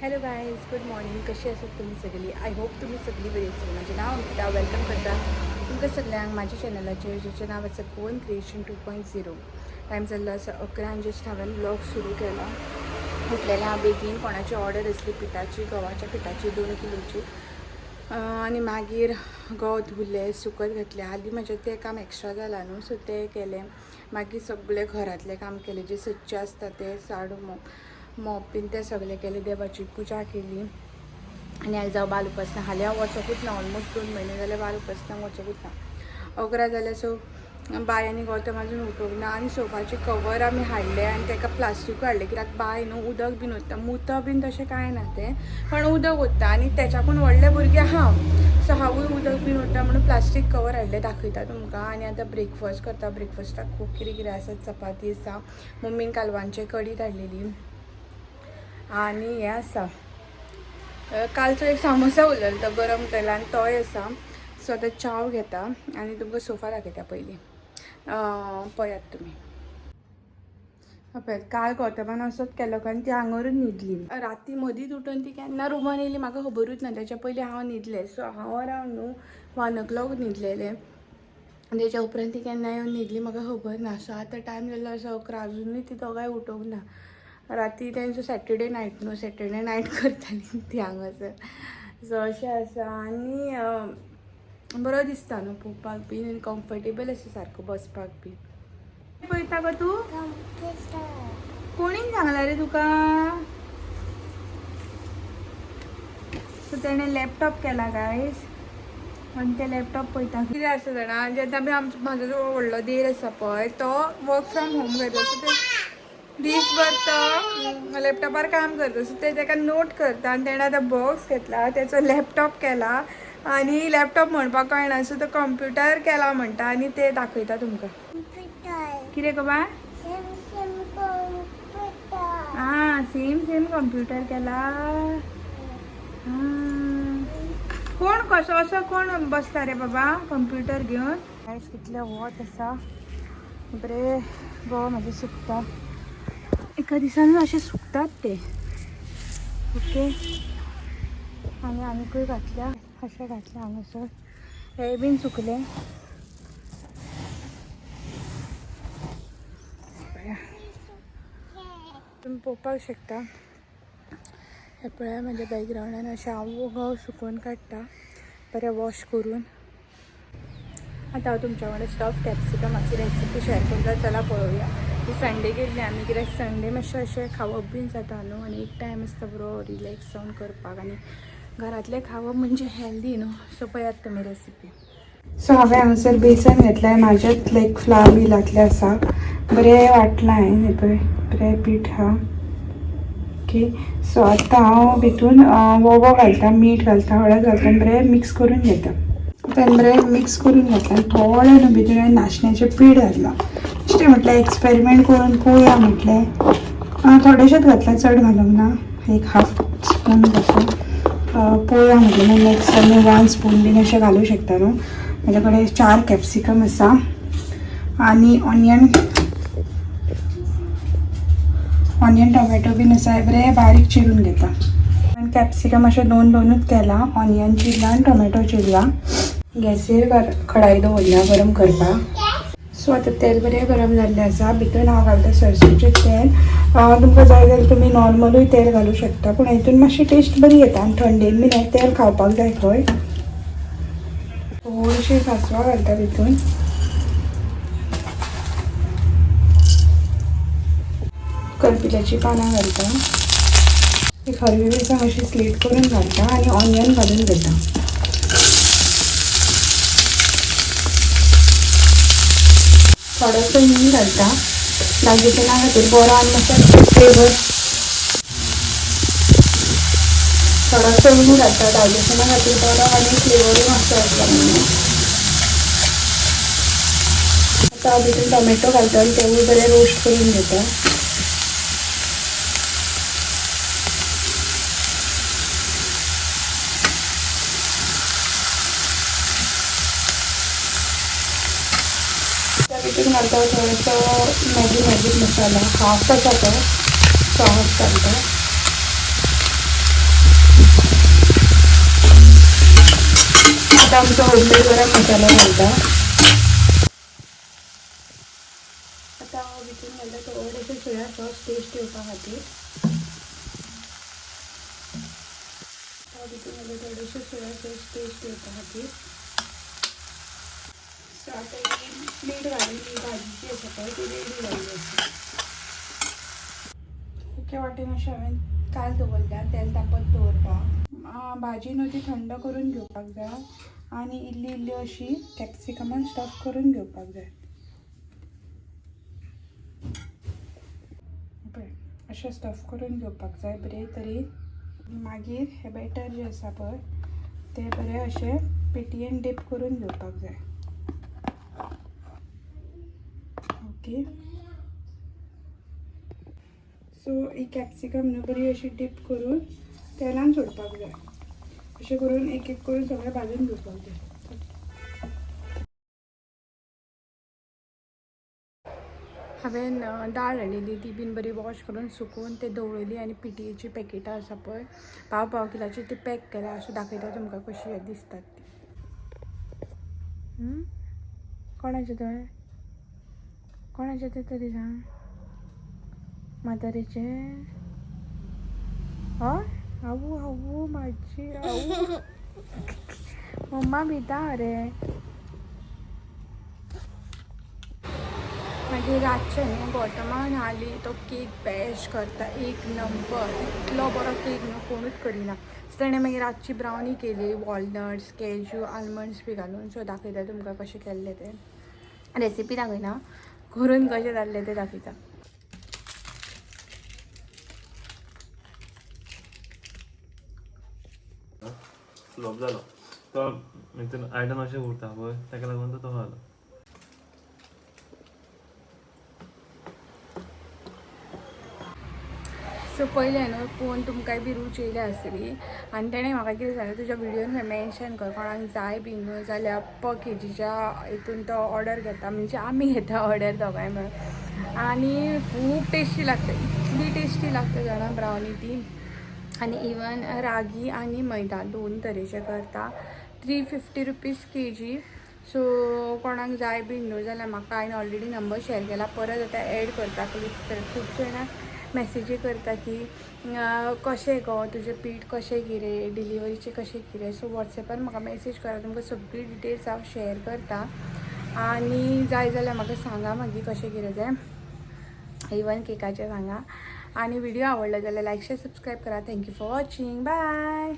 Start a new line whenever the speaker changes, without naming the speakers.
Hello guys, good morning. कशी आसात तुम्ही सगळी? आय होप तुम्ही सगळी बरी आसा. म्हजें नांव अमृता. वेलकम करता तुमकां सगळ्यांक म्हाज्या चॅनलाचेर, जेचें नांव आसा गोवन क्रिएशन 2.0. टायम जाल्लो आसा 11 आनी जस्ट हांवें व्लॉग सुरू केला. उठलेलें हांव बेगीन. कोणाची ऑर्डर आसली पिठाची, गव्हाच्या पिठाची 2 किलोची. आनी मागीर गंव धुले, सुकत घातले. हालीं म्हजें तें काम एक्स्ट्रा जालां न्हू, सो तें केलें. मागीर सगळें घरांतलें काम केलें, जें सदचें आसता तें झाडू मॉप बीन तें सगळें केलें. देवाची पुजा केली आनी आयज हांव बाल उपासना. हालीं हांव वचोकूच ना. ऑलमोस्ट 2 म्हयने जाले बाल उपासनाक वचोकूच ना. 11 जाले, सो बाय आनी गौतम अजून उठोवंक ना. आनी सोफाचे कवर आमी हाडले आनी ताका प्लास्टिकूय हाडलें, कित्याक बाय न्हू उदक बीन ओतता. मुता बीन तशें कांय ना तें, पण उदक ओतता आनी तेच्याकून व्हडले भुरगे हांव, सो हांवूय उदक बीन ओतता म्हणून प्लास्टीक कवर हाडलें. दाखयता तुमकां. आनी आतां ब्रेकफास्ट करता. ब्रेकफास्टाक खूब कितें कितें आसा. चपाती आसा, मम्मीन कालवांचें कडी धाडलेली आनी हें आसा, कालचो एक सामोसा उरलेलो तो गरम केला आनी तोय आसा. सो आतां चाव घेता आनी तुमकां सोफा दाखयता पयलीं. पळयात तुमी. पळयात, काल गौतमान असोच केलो आनी ती हांगरूच न्हिदली. राती मदींच उठून ती केन्ना रुमान येयली म्हाका खबरूच ना. तेच्या पयलीं हांव न्हिदलें. सो हांव अरावंड न्हू 1 o'clock न्हिदलेलें. तेच्या उपरांत ती केन्ना येवन न्हिदली म्हाका खबर ना. सो आतां टायम जाल्लो आसा 11. अजुनूय ती दोगांय उठोवंक ना. राती तेंचो सॅटर्डे नायट न्हू, सॅटर्डे नायट करताली ती हांगासर. सो अशें आसा. आनी बरो दिसता न्हू पळोवपाक बीन, कम्फर्टेबल आसा सारको बसपाक बी. पळयता गो तूं? कोणीन सांगला रे तुका? सो तेणें लॅपटॉप केला गायज आनी ते लॅपटॉप पळयता. कितें आसा जाणा, जेन्ना आमी म्हाजो जो व्हडलो देर आसा पळय तो वर्क फ्रॉम होम करता. सो ते दिसभर तो लॅपटॉपार काम करता. सो ते ताका नोट करता आनी तेणें आतां बॉक्स घेतला, तेचो लॅपटॉप केला आनी लॅपटॉप म्हणपाक कळना. सो तो कंप्युटर केला म्हणटा आनी ते दाखयता तुमकां. कितें गो बाय? हां, सेम कंप्युटर केला. कोण कसो असो कोण बसता रे बाबा कंप्युटर घेवन? गायज कितले वत आसा. बरे गो म्हाजे सुकता. एका दिसान अशें सुकतात ते. ओके. आनी आनीकूय घातल्या, अशें घातलें हांगासर. हे बीन सुकले. तुम्ही पळोवपाक शकता. हे पळय म्हज्या बॅकग्रावंडान अशें हांव गंव सुकोवन काडटा बरें वॉश करून. आतां हांव तुमच्या वांगडा स्टफ कॅप्सिकमाची रेसिपी शेअर करता. चला पळोवया. ही संडे केल्ली आमी, कित्याक संडे मातशें अशें खावप बीन जाता न्हू आनी एक टायम आसता बरो रिलॅक्स जावन करपाक. आनी घरांतलें खावप म्हणजे हेल्दी न्हू. सो पळयात तुमी रेसिपी. सो हांवें हांगासर बेसन घेतलें. म्हाजेच लायक फ्लावर बी घातलें आसा. बरें वाटलां हांवें. हें पळय बरें पीठ आहा. ओके. सो आतां हांव भितून वोवो घालता, मीठ घालता, हळद घालता आनी बरें मिक्स करून घेता. आतां बरें मिक्स करून घेतलें आनी थोडें न्हू भितर हांवें नाचण्याचें पीठ घातलां. बेश्टें म्हटलें एक्सपेरिमेंट करून पळोवया म्हटलें. थोडेंशेंच घातलें, चड घालूंक ना. एक हाफ स्पून घातलें. पळोवया म्हटलें. मागीर नेक्स्ट आमी 1 स्पून बीन अशें घालूं शकता न्हू. म्हजे कडेन 4 कॅप्सिकम आसा आनी ऑनियन टोमॅटो बीन आसा. बरें बारीक चिरून घेता. आनी कॅप्सिकम अशें 2-2च केला. ऑनियन चिरला आनी टोमॅटो चिरला. गॅसीर कढाई दवरल्या गरम करपाक. सो आतां तेल बरें गरम जाल्लें आसा. भितर हांव घालता सरसोचें तेल. तुमकां जाय जाल्यार तुमी नॉर्मलूय तेल घालूं शकता, पूण हेतून मातशी टेस्ट बरी येता आनी थंडेन बीन हें तेल खावपाक जाय खंय. थोडीशी कांसवां घालता भितून. करपिल्याची पानां घालता. एक हरवी मिरसांग अशी स्लीट करून घालता आनी ऑनियन घालून घेता. थोडोसो हींग घालता डायजेशना खातीर बरो आनी मातसो फ्लेवर. थोडोसो हींग घालता डायजेशना खातीर बरो आनी फ्लेवरूय मातसो येतलो म्हणून. आतां हांव भितून टोमॅटो घालता आनी तेवूय बरें रोस्ट करून घेता. भितून घालता थोडोसो मॅजीक मसाला, हाफ आसा तो सॉस घालता. आता आमचा होममेड गरम मसाला घालता. आता भिजून घालता थोडेसे सोया सॉस टेस्ट येवपा खातीर. भिजून घालता थोडेसे सोया सॉस टेस्ट येवपा खातीर. सो आता मीठ घालून ही भाजी जी आसा पळय ती रेडी जाल्ली आसा. एके वाटेन अशें हांवें काल दवरल्या तेल तापत दवरता. भाजी न्हू ती थंड करून घेवपाक जाय आनी इल्ली इल्ली अशी कॅप्सिकमान स्टफ करून घेवपाक जाय. पळय अशें स्टफ करून घेवपाक जाय बरे तरेन. मागीर हे बॅटर जें आसा पळय तें बरें अशें पेटयेन डीप करून घेवपाक जाय. ओके. सो ही कॅप्सिकम न्हू बरी अशी डीप करून तेलान सोडपाक जाय. अशें करून एक एक करून सगळें भाजून घेवपाक जाय. हांवें दाळ हाडिल्ली ती बीन बरी वॉश करून सुकोवन ते दवरली आनी पिटीएची पॅकेटां आसा पळय पाव किलाची ती पॅक केल्या. अशें दाखयता तुमकां कशी दिसतात ती. कोणाचे थंय कोणाचे ते तरी सांग. म्हातारेचे. हय आवू आवू माझी आवू. मम्मा भिता रे. मागीर रातचे न्हू गौतमान हाली तो केक बेस्ट करता एक नंबर. इतलो बरो केक न्हू कोणूच करिना. सो ताणें मागीर रातची ब्रावनी केली वॉलनट्स कॅज्यू आलमंड्स बी घालून. सो दाखयता तुमकां कशें केल्लें तें. रेसिपी दाखयना करून कशें जाल्लें तें दाखयता.
फ्लॉप जालो तो आयदन अशें उरता पळय ताका लागून तो जालो.
सो पयलें न्हू पळोवन तुमकांय बी रूच येयली आसतली. आनी ताणें म्हाका कितें सांगलें तुज्या विडियोन मेन्शन कर कोणाक जाय बी न्हू जाल्यार पर केजीच्या हितून तो ऑर्डर घेता. म्हणजे आमी घेता ऑर्डर दोगांय मेळून. आनी खूब टेस्टी लागता. इतली टेस्टी लागता जाणा ब्रावनी ती. आनी इवन रागी आनी मैदा दोन तरेचे करता. 350 रुपीज केजी. सो कोणाक जाय बी न्हू जाल्यार म्हाका हांवें ऑलरेडी नंबर शेअर केला. परत आतां एड करता. खूब जाणां मॅसेजी करता की कशें गो तुजें पीठ कशें कितें डिलिव्हरीचें कशें कितें. सो वॉट्सॅपार म्हाका मॅसेज करा तुमकां सगळी डिटेल्स हांव शेअर करता. आनी जाय जाल्यार म्हाका सांगा मागीर कशें कितें तें. इवन केकाचें सांगा. आनी व्हिडिओ आवडलो जाल्यार लायक शेअर सबस्क्राईब करा. Thank you for watching. बाय.